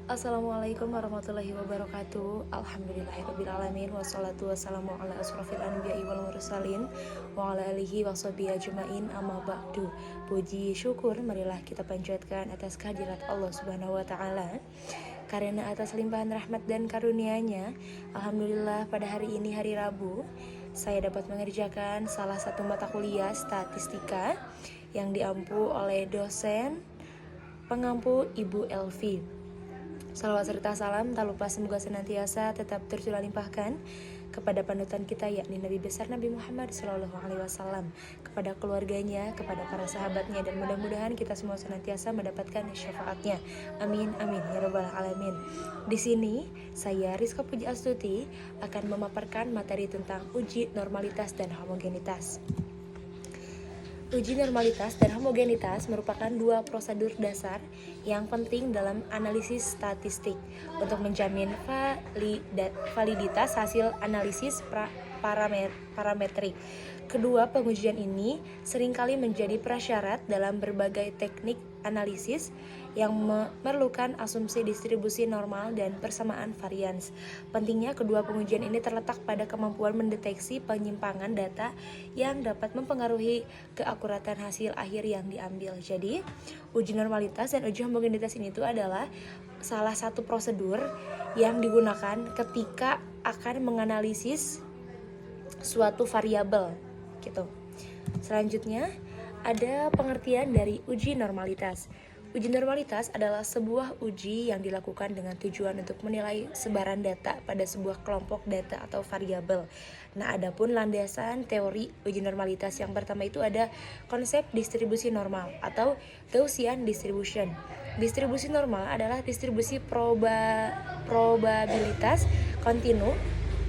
Assalamualaikum warahmatullahi wabarakatuh. Alhamdulillahirrabbilalamin. Wassalatu wassalamu ala asrafil anbiya'i wal mursalin wa ala alihi wa sahbihi ajma'in, amma ba'du. Puji syukur marilah kita panjatkan atas kehadirat Allah subhanahu wa ta'ala. Karena atas limpahan rahmat dan karunia-Nya, alhamdulillah pada hari ini, hari Rabu, saya dapat mengerjakan salah satu mata kuliah statistika yang diampu oleh dosen pengampu Ibu Elvi. Salawat serta salam tak lupa semoga senantiasa tetap tercurah limpahkan kepada panutan kita, yakni Nabi besar Nabi Muhammad SAW, kepada keluarganya, kepada para sahabatnya, dan mudah-mudahan kita semua senantiasa mendapatkan syafaatnya. Amin amin ya rabbal alamin. Di sini saya Rizka Puji Astuti akan memaparkan materi tentang uji normalitas dan homogenitas. Uji normalitas dan homogenitas merupakan dua prosedur dasar yang penting dalam analisis statistik untuk menjamin validitas hasil analisis parametrik. Kedua pengujian ini seringkali menjadi prasyarat dalam berbagai teknik analisis yang memerlukan asumsi distribusi normal dan persamaan varians. Pentingnya kedua pengujian ini terletak pada kemampuan mendeteksi penyimpangan data yang dapat mempengaruhi keakuratan hasil akhir yang diambil. Jadi, uji normalitas dan uji homogenitas ini itu adalah salah satu prosedur yang digunakan ketika akan menganalisis suatu variabel gitu. Selanjutnya ada pengertian dari uji normalitas. Uji normalitas adalah sebuah uji yang dilakukan dengan tujuan untuk menilai sebaran data pada sebuah kelompok data atau variabel. Nah, adapun landasan teori uji normalitas yang pertama itu ada konsep distribusi normal atau Gaussian distribution. Distribusi normal adalah distribusi probabilitas kontinu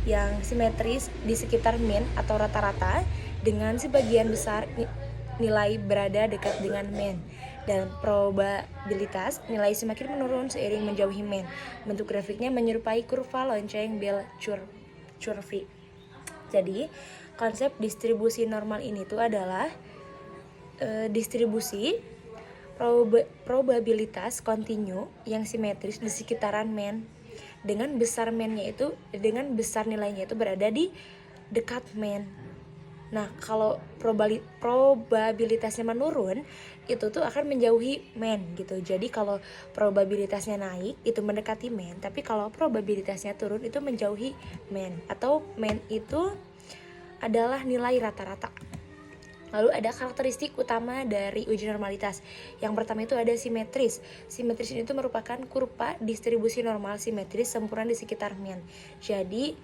yang simetris di sekitar mean atau rata-rata dengan sebagian besar nilai berada dekat dengan mean, dan probabilitas nilai semakin menurun seiring menjauhi mean. Bentuk grafiknya menyerupai kurva lonceng Bell-Curve. Jadi konsep distribusi normal ini tuh adalah distribusi probabilitas kontinu yang simetris di sekitaran mean dengan besar nilainya itu berada di dekat mean. Nah, kalau probabilitasnya menurun, itu tuh akan menjauhi mean gitu. Jadi kalau probabilitasnya naik itu mendekati mean, tapi kalau probabilitasnya turun itu menjauhi mean, atau mean itu adalah nilai rata-rata. Lalu ada karakteristik utama dari uji normalitas. Yang pertama itu ada simetris. Simetris ini tuh merupakan kurva distribusi normal simetris sempurna di sekitar mean. Jadi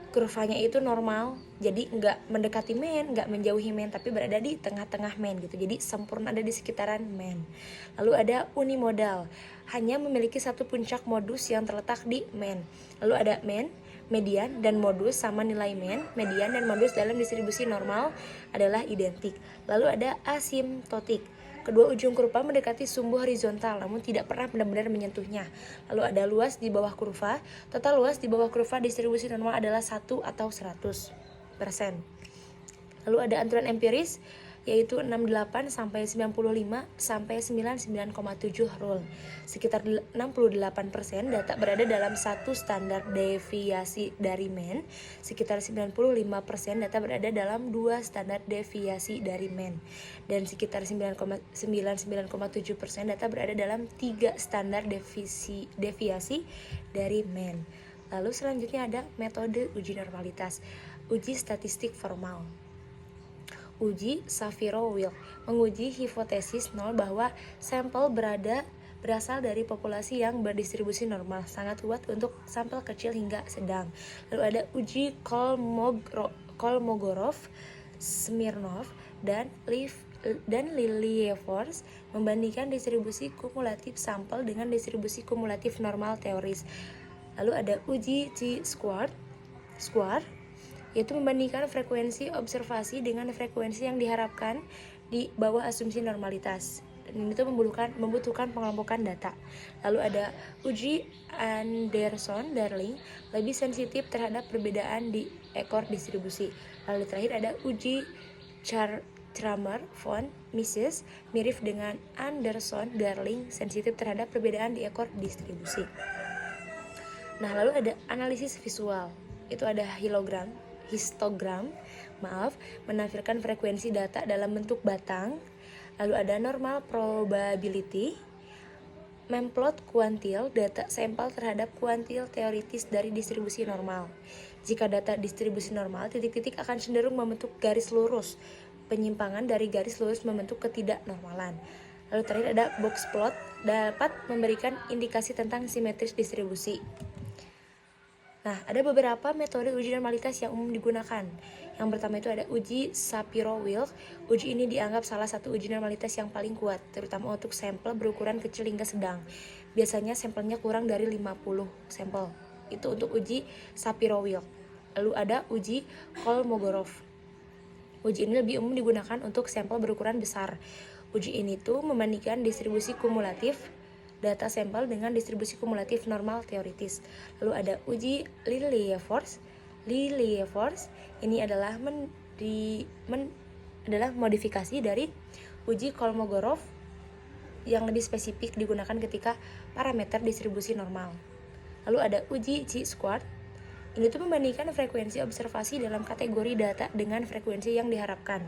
kurvanya itu normal, jadi nggak mendekati mean, nggak menjauhi mean, tapi berada di tengah-tengah mean gitu. Jadi sempurna ada di sekitaran mean. Lalu ada unimodal, hanya memiliki satu puncak modus yang terletak di mean. Lalu ada mean, median, dan modus sama nilai mean, median, dan modus dalam distribusi normal adalah identik. Lalu ada asimptotik. Kedua ujung kurva mendekati sumbu horizontal namun tidak pernah benar-benar menyentuhnya. Lalu ada luas di bawah kurva. Total luas di bawah kurva distribusi normal adalah 1 atau 100%. Lalu ada aturan empiris yaitu 68 sampai 95 sampai 99,7 rule. Sekitar 68% data berada dalam satu standar deviasi dari mean, sekitar 95% data berada dalam dua standar deviasi dari mean, dan sekitar 99,7% data berada dalam tiga standar deviasi dari mean. Lalu selanjutnya ada metode uji normalitas, uji statistik formal. Uji Shapiro-Wilk menguji hipotesis nol bahwa sampel berasal dari populasi yang berdistribusi normal sangat kuat untuk sampel kecil hingga sedang. Lalu ada uji Kolmogorov, Smirnov, dan Lievors membandingkan distribusi kumulatif sampel dengan distribusi kumulatif normal teoris. Lalu ada uji Chi-squared, yaitu membandingkan frekuensi observasi dengan frekuensi yang diharapkan di bawah asumsi normalitas. Dan itu membutuhkan pengelompokan data. Lalu ada uji Anderson-Darling, lebih sensitif terhadap perbedaan di ekor distribusi. Lalu terakhir ada uji Kramer, von Mises mirip dengan Anderson, Darling sensitif terhadap perbedaan di ekor distribusi. Nah, lalu ada analisis visual. Itu ada histogram, menampilkan frekuensi data dalam bentuk batang. Lalu ada normal probability, memplot kuantil, data sampel terhadap kuantil teoritis dari distribusi normal. Jika data distribusi normal, titik-titik akan cenderung membentuk garis lurus. Penyimpangan dari garis lurus membentuk ketidaknormalan. Lalu terakhir ada box plot, dapat memberikan indikasi tentang simetris distribusi. Nah, ada beberapa metode uji normalitas yang umum digunakan. Yang pertama itu ada uji Shapiro-Wilk. Uji ini dianggap salah satu uji normalitas yang paling kuat, terutama untuk sampel berukuran kecil hingga sedang. Biasanya sampelnya kurang dari 50 sampel. Itu untuk uji Shapiro-Wilk. Lalu ada uji Kolmogorov. Uji ini lebih umum digunakan untuk sampel berukuran besar. Uji ini tuh membandingkan distribusi kumulatif data sampel dengan distribusi kumulatif normal teoritis. Lalu ada uji Lilliefors. Ini adalah adalah modifikasi dari uji Kolmogorov yang lebih spesifik digunakan ketika parameter distribusi normal. Lalu ada uji chi-squared. Ini tuh membandingkan frekuensi observasi dalam kategori data dengan frekuensi yang diharapkan.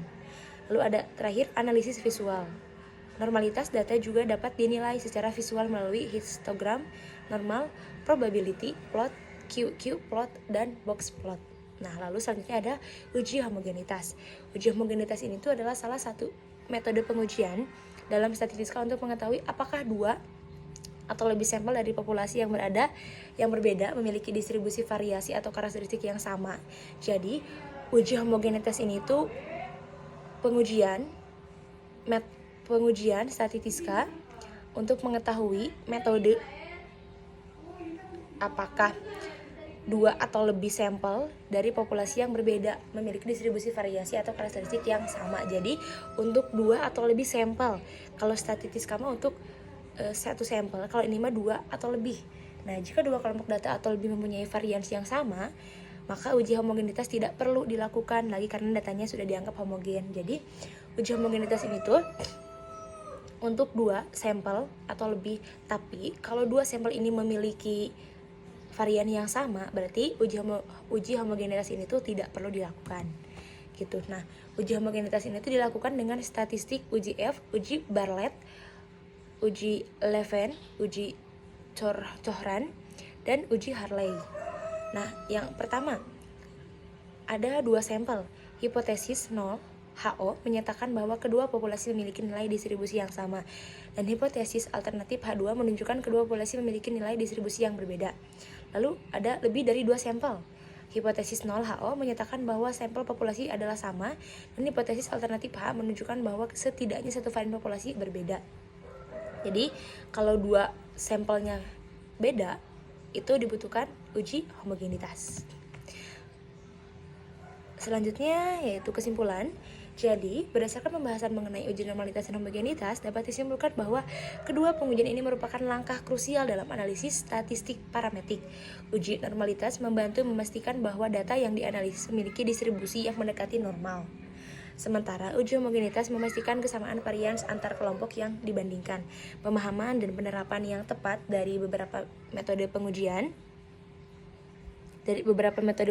Lalu ada terakhir analisis visual. Normalitas data juga dapat dinilai secara visual melalui histogram, normal, probability, plot, QQ plot, dan box plot. Nah, lalu selanjutnya ada uji homogenitas. Uji homogenitas ini tuh adalah salah satu metode pengujian dalam statistika untuk mengetahui apakah dua atau lebih sampel dari populasi yang berbeda memiliki distribusi variasi atau karakteristik yang sama. Jadi, uji homogenitas ini tuh pengujian statistika untuk mengetahui metode apakah dua atau lebih sampel dari populasi yang berbeda memiliki distribusi variasi atau karakteristik yang sama. Jadi untuk dua atau lebih sampel, kalau statistika mah untuk satu sampel, kalau ini mah dua atau lebih. Nah, jika dua kelompok data atau lebih mempunyai variasi yang sama, maka uji homogenitas tidak perlu dilakukan lagi karena datanya sudah dianggap homogen. Jadi uji homogenitas ini tuh untuk dua sampel atau lebih, tapi kalau dua sampel ini memiliki varian yang sama, berarti uji homogenitas ini tuh tidak perlu dilakukan gitu. Nah, uji homogenitas ini tuh dilakukan dengan statistik uji F, uji Bartlett, uji Leven, uji Cohran, dan uji Hartley. Nah, yang pertama ada dua sampel. Hipotesis 0 HO menyatakan bahwa kedua populasi memiliki nilai distribusi yang sama, dan hipotesis alternatif H2 menunjukkan kedua populasi memiliki nilai distribusi yang berbeda. Lalu ada lebih dari dua sampel. Hipotesis 0 HO menyatakan bahwa sampel populasi adalah sama, dan hipotesis alternatif H menunjukkan bahwa setidaknya satu varian populasi berbeda. Jadi, kalau dua sampelnya beda, itu dibutuhkan uji homogenitas. Selanjutnya yaitu kesimpulan. Jadi, berdasarkan pembahasan mengenai uji normalitas dan homogenitas, dapat disimpulkan bahwa kedua pengujian ini merupakan langkah krusial dalam analisis statistik parametrik. Uji normalitas membantu memastikan bahwa data yang dianalisis memiliki distribusi yang mendekati normal. Sementara uji homogenitas memastikan kesamaan varian antar kelompok yang dibandingkan. Pemahaman dan penerapan yang tepat dari beberapa metode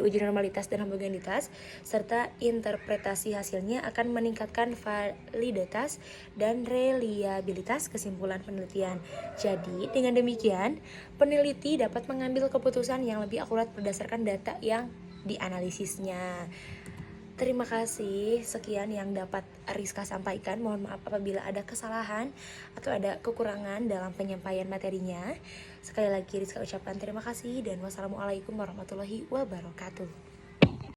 uji normalitas dan homogenitas serta interpretasi hasilnya akan meningkatkan validitas dan reliabilitas kesimpulan penelitian. Jadi, dengan demikian, peneliti dapat mengambil keputusan yang lebih akurat berdasarkan data yang dianalisisnya. Terima kasih, sekian yang dapat Rizka sampaikan. Mohon maaf apabila ada kesalahan atau ada kekurangan dalam penyampaian materinya. Sekali lagi Rizka ucapkan terima kasih dan wassalamualaikum warahmatullahi wabarakatuh.